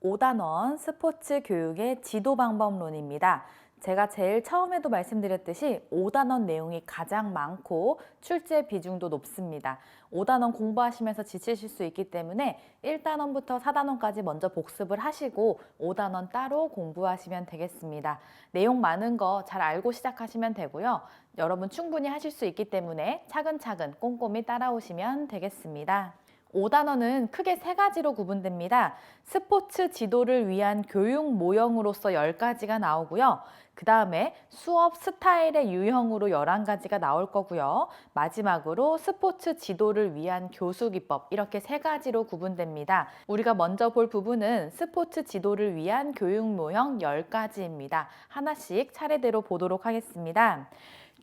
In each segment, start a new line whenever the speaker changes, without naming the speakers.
5단원 스포츠 교육의 지도 방법론입니다. 제가 제일 처음에도 말씀드렸듯이 5단원 내용이 가장 많고 출제 비중도 높습니다. 5단원 공부하시면서 지치실 수 있기 때문에 1단원부터 4단원까지 먼저 복습을 하시고 5단원 따로 공부하시면 되겠습니다. 내용 많은 거 잘 알고 시작하시면 되고요. 여러분 충분히 하실 수 있기 때문에 차근차근 꼼꼼히 따라오시면 되겠습니다. 5단원은 크게 세 가지로 구분됩니다. 스포츠 지도를 위한 교육 모형으로서 10가지가 나오고요. 그 다음에 수업 스타일의 유형으로 11가지가 나올 거고요. 마지막으로 스포츠 지도를 위한 교수 기법, 이렇게 세 가지로 구분됩니다. 우리가 먼저 볼 부분은 스포츠 지도를 위한 교육 모형 10가지입니다. 하나씩 차례대로 보도록 하겠습니다.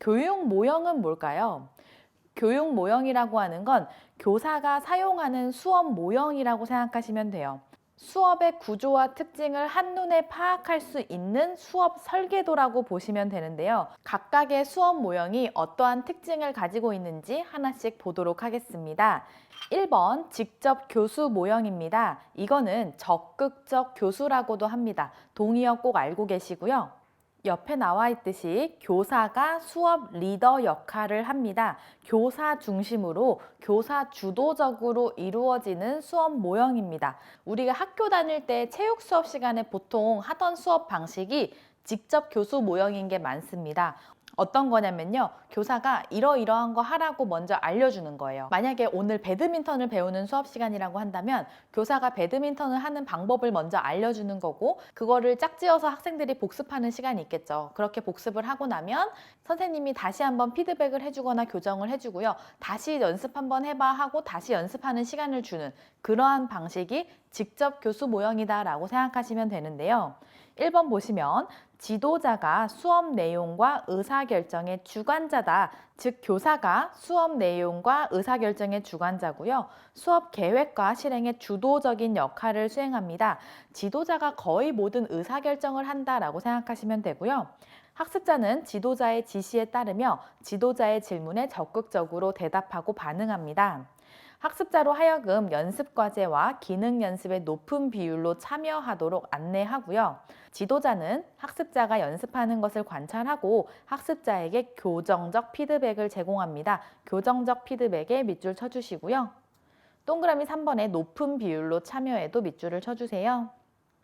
교육 모형은 뭘까요? 교육 모형이라고 하는 건 교사가 사용하는 수업 모형이라고 생각하시면 돼요. 수업의 구조와 특징을 한눈에 파악할 수 있는 수업 설계도라고 보시면 되는데요. 각각의 수업 모형이 어떠한 특징을 가지고 있는지 하나씩 보도록 하겠습니다. 1번 직접 교수 모형입니다. 이거는 적극적 교수라고도 합니다. 동의어 꼭 알고 계시고요. 옆에 나와 있듯이 교사가 수업 리더 역할을 합니다. 교사 중심으로 교사 주도적으로 이루어지는 수업 모형입니다. 우리가 학교 다닐 때 체육 수업 시간에 보통 하던 수업 방식이 직접 교수 모형인 게 많습니다. 어떤 거냐면요. 교사가 이러이러한 거 하라고 먼저 알려주는 거예요. 만약에 오늘 배드민턴을 배우는 수업 시간이라고 한다면 교사가 배드민턴을 하는 방법을 먼저 알려주는 거고, 그거를 짝지어서 학생들이 복습하는 시간이 있겠죠. 그렇게 복습을 하고 나면 선생님이 다시 한번 피드백을 해주거나 교정을 해주고요. 다시 연습 한번 해봐 하고 다시 연습하는 시간을 주는 그러한 방식이 직접 교수 모형이다라고 생각하시면 되는데요. 1번 보시면 지도자가 수업 내용과 의사결정의 주관자다. 즉 교사가 수업 내용과 의사결정의 주관자고요. 수업 계획과 실행의 주도적인 역할을 수행합니다. 지도자가 거의 모든 의사결정을 한다라고 생각하시면 되고요. 학습자는 지도자의 지시에 따르며 지도자의 질문에 적극적으로 대답하고 반응합니다. 학습자로 하여금 연습과제와 기능 연습에 높은 비율로 참여하도록 안내하고요. 지도자는 학습자가 연습하는 것을 관찰하고 학습자에게 교정적 피드백을 제공합니다. 교정적 피드백에 밑줄 쳐주시고요. 동그라미 3번에 높은 비율로 참여에도 밑줄을 쳐주세요.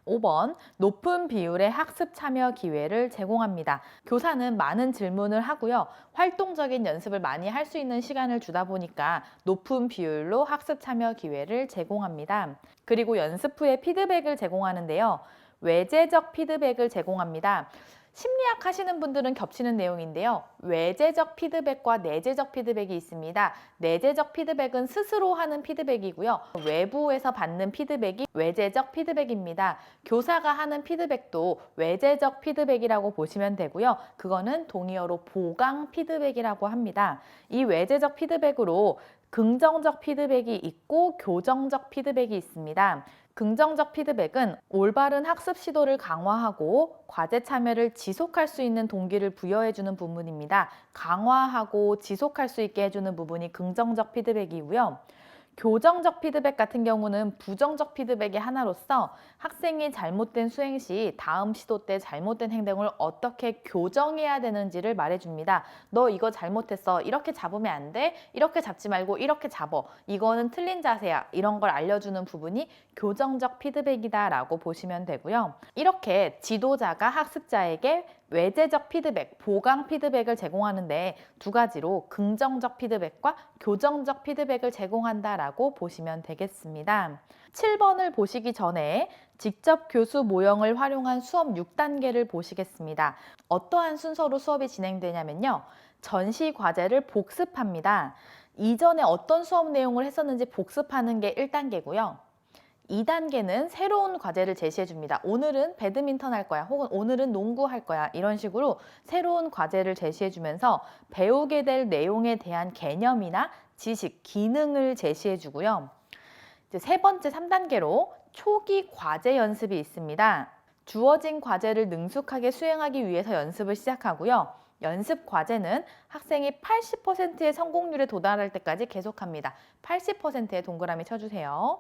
5번, 높은 비율의 학습 참여 기회를 제공합니다. 교사는 많은 질문을 하고요. 활동적인 연습을 많이 할 수 있는 시간을 주다 보니까 높은 비율로 학습 참여 기회를 제공합니다. 그리고 연습 후에 피드백을 제공하는데요. 외재적 피드백을 제공합니다. 심리학 하시는 분들은 겹치는 내용인데요. 외재적 피드백과 내재적 피드백이 있습니다. 내재적 피드백은 스스로 하는 피드백이고요. 외부에서 받는 피드백이 외재적 피드백입니다. 교사가 하는 피드백도 외재적 피드백이라고 보시면 되고요. 그거는 동의어로 보강 피드백이라고 합니다. 이 외재적 피드백으로 긍정적 피드백이 있고 교정적 피드백이 있습니다. 긍정적 피드백은 올바른 학습 시도를 강화하고 과제 참여를 지속할 수 있는 동기를 부여해주는 부분입니다. 강화하고 지속할 수 있게 해주는 부분이 긍정적 피드백이고요. 교정적 피드백 같은 경우는 부정적 피드백의 하나로서 학생이 잘못된 수행 시 다음 시도 때 잘못된 행동을 어떻게 교정해야 되는지를 말해줍니다. 너 이거 잘못했어. 이렇게 잡으면 안 돼. 이렇게 잡지 말고 이렇게 잡어. 이거는 틀린 자세야. 이런 걸 알려주는 부분이 교정적 피드백이다라고 보시면 되고요. 이렇게 지도자가 학습자에게 외재적 피드백, 보강 피드백을 제공하는데 두 가지로 긍정적 피드백과 교정적 피드백을 제공한다라고 보시면 되겠습니다. 7번을 보시기 전에 직접 교수 모형을 활용한 수업 6단계를 보시겠습니다. 어떠한 순서로 수업이 진행되냐면요. 전시 과제를 복습합니다. 이전에 어떤 수업 내용을 했었는지 복습하는 게 1단계고요. 2단계는 새로운 과제를 제시해 줍니다. 오늘은 배드민턴 할 거야. 혹은 오늘은 농구 할 거야. 이런 식으로 새로운 과제를 제시해 주면서 배우게 될 내용에 대한 개념이나 지식, 기능을 제시해 주고요. 이제 세 번째 3단계로 초기 과제 연습이 있습니다. 주어진 과제를 능숙하게 수행하기 위해서 연습을 시작하고요. 연습 과제는 학생이 80%의 성공률에 도달할 때까지 계속합니다. 80%의 동그라미 쳐주세요.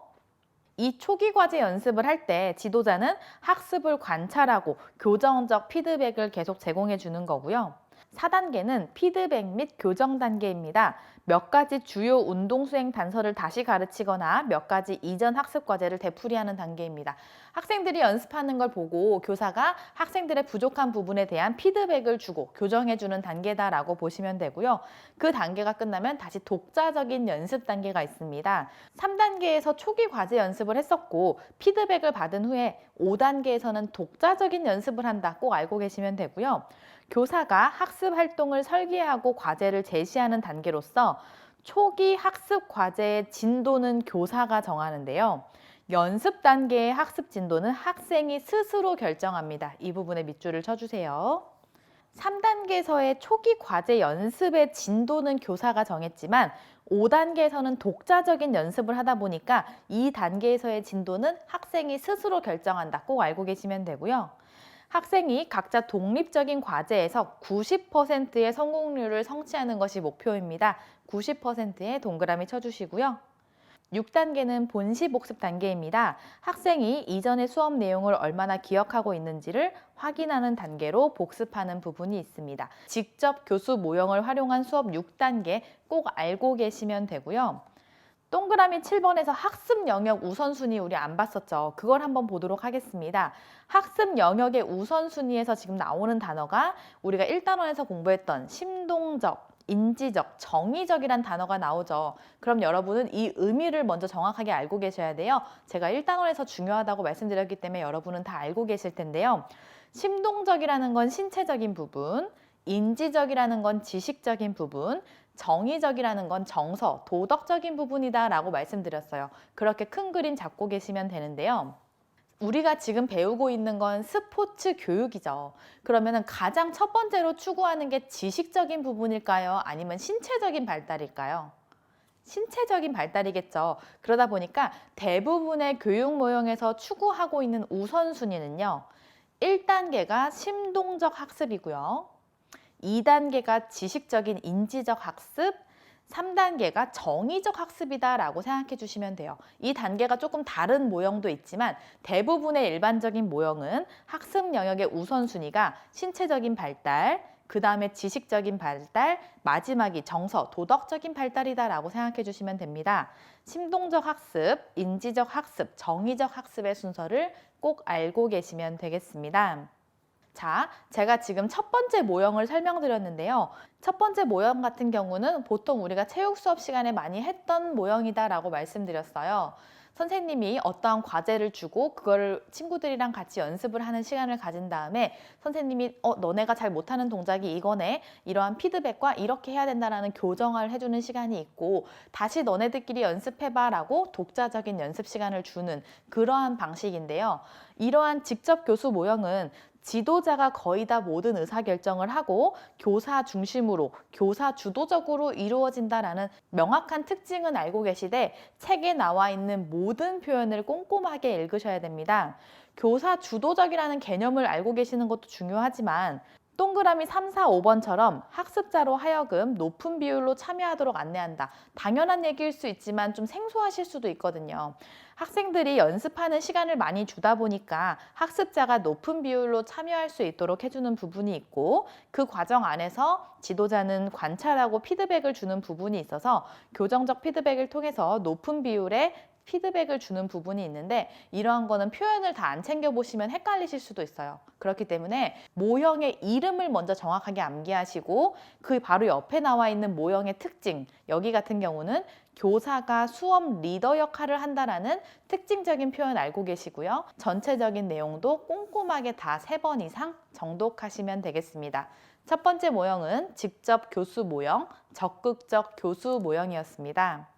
이 초기 과제 연습을 할 때 지도자는 학습을 관찰하고 교정적 피드백을 계속 제공해 주는 거고요. 4단계는 피드백 및 교정 단계입니다. 몇 가지 주요 운동 수행 단서를 다시 가르치거나 몇 가지 이전 학습 과제를 되풀이하는 단계입니다. 학생들이 연습하는 걸 보고 교사가 학생들의 부족한 부분에 대한 피드백을 주고 교정해 주는 단계다라고 보시면 되고요. 그 단계가 끝나면 다시 독자적인 연습 단계가 있습니다. 3단계에서 초기 과제 연습을 했었고 피드백을 받은 후에 5단계에서는 독자적인 연습을 한다. 꼭 알고 계시면 되고요. 교사가 학습 활동을 설계하고 과제를 제시하는 단계로서 초기 학습 과제의 진도는 교사가 정하는데요. 연습 단계의 학습 진도는 학생이 스스로 결정합니다. 이 부분에 밑줄을 쳐주세요. 3단계에서의 초기 과제 연습의 진도는 교사가 정했지만 5단계에서는 독자적인 연습을 하다 보니까 이 단계에서의 진도는 학생이 스스로 결정한다. 꼭 알고 계시면 되고요. 학생이 각자 독립적인 과제에서 90%의 성공률을 성취하는 것이 목표입니다. 90%에 동그라미 쳐주시고요. 6단계는 본시 복습 단계입니다. 학생이 이전의 수업 내용을 얼마나 기억하고 있는지를 확인하는 단계로 복습하는 부분이 있습니다. 직접 교수 모형을 활용한 수업 6단계 꼭 알고 계시면 되고요. 동그라미 7번에서 학습 영역 우선순위 우리 안 봤었죠? 그걸 한번 보도록 하겠습니다. 학습 영역의 우선순위에서 지금 나오는 단어가 우리가 1단원에서 공부했던 심동적, 인지적, 정의적이란 단어가 나오죠. 그럼 여러분은 이 의미를 먼저 정확하게 알고 계셔야 돼요. 제가 1단원에서 중요하다고 말씀드렸기 때문에 여러분은 다 알고 계실 텐데요. 심동적이라는 건 신체적인 부분, 인지적이라는 건 지식적인 부분, 정의적이라는 건 정서, 도덕적인 부분이다 라고 말씀드렸어요. 그렇게 큰 그림 잡고 계시면 되는데요. 우리가 지금 배우고 있는 건 스포츠 교육이죠. 그러면 가장 첫 번째로 추구하는 게 지식적인 부분일까요? 아니면 신체적인 발달일까요? 신체적인 발달이겠죠. 그러다 보니까 대부분의 교육 모형에서 추구하고 있는 우선순위는요. 1단계가 심동적 학습이고요. 2단계가 지식적인 인지적 학습, 3단계가 정의적 학습이다라고 생각해 주시면 돼요. 이 단계가 조금 다른 모형도 있지만 대부분의 일반적인 모형은 학습 영역의 우선순위가 신체적인 발달, 그 다음에 지식적인 발달, 마지막이 정서, 도덕적인 발달이다라고 생각해 주시면 됩니다. 심동적 학습, 인지적 학습, 정의적 학습의 순서를 꼭 알고 계시면 되겠습니다. 자, 제가 지금 첫 번째 모형을 설명드렸는데요. 첫 번째 모형 같은 경우는 보통 우리가 체육 수업 시간에 많이 했던 모형이다라고 말씀드렸어요. 선생님이 어떠한 과제를 주고 그걸 친구들이랑 같이 연습을 하는 시간을 가진 다음에 선생님이 너네가 잘 못하는 동작이 이거네. 이러한 피드백과 이렇게 해야 된다라는 교정을 해주는 시간이 있고 다시 너네들끼리 연습해봐 라고 독자적인 연습 시간을 주는 그러한 방식인데요. 이러한 직접 교수 모형은 지도자가 거의 다 모든 의사결정을 하고 교사 중심으로, 교사 주도적으로 이루어진다라는 명확한 특징은 알고 계시되 책에 나와 있는 모든 표현을 꼼꼼하게 읽으셔야 됩니다. 교사 주도적이라는 개념을 알고 계시는 것도 중요하지만 동그라미 3, 4, 5번처럼 학습자로 하여금 높은 비율로 참여하도록 안내한다. 당연한 얘기일 수 있지만 좀 생소하실 수도 있거든요. 학생들이 연습하는 시간을 많이 주다 보니까 학습자가 높은 비율로 참여할 수 있도록 해주는 부분이 있고 그 과정 안에서 지도자는 관찰하고 피드백을 주는 부분이 있어서 교정적 피드백을 통해서 높은 비율의 피드백을 주는 부분이 있는데 이러한 거는 표현을 다 안 챙겨보시면 헷갈리실 수도 있어요. 그렇기 때문에 모형의 이름을 먼저 정확하게 암기하시고 그 바로 옆에 나와 있는 모형의 특징, 여기 같은 경우는 교사가 수업 리더 역할을 한다라는 특징적인 표현 알고 계시고요. 전체적인 내용도 꼼꼼하게 다 3번 이상 정독하시면 되겠습니다. 첫 번째 모형은 직접 교수 모형, 적극적 교수 모형이었습니다.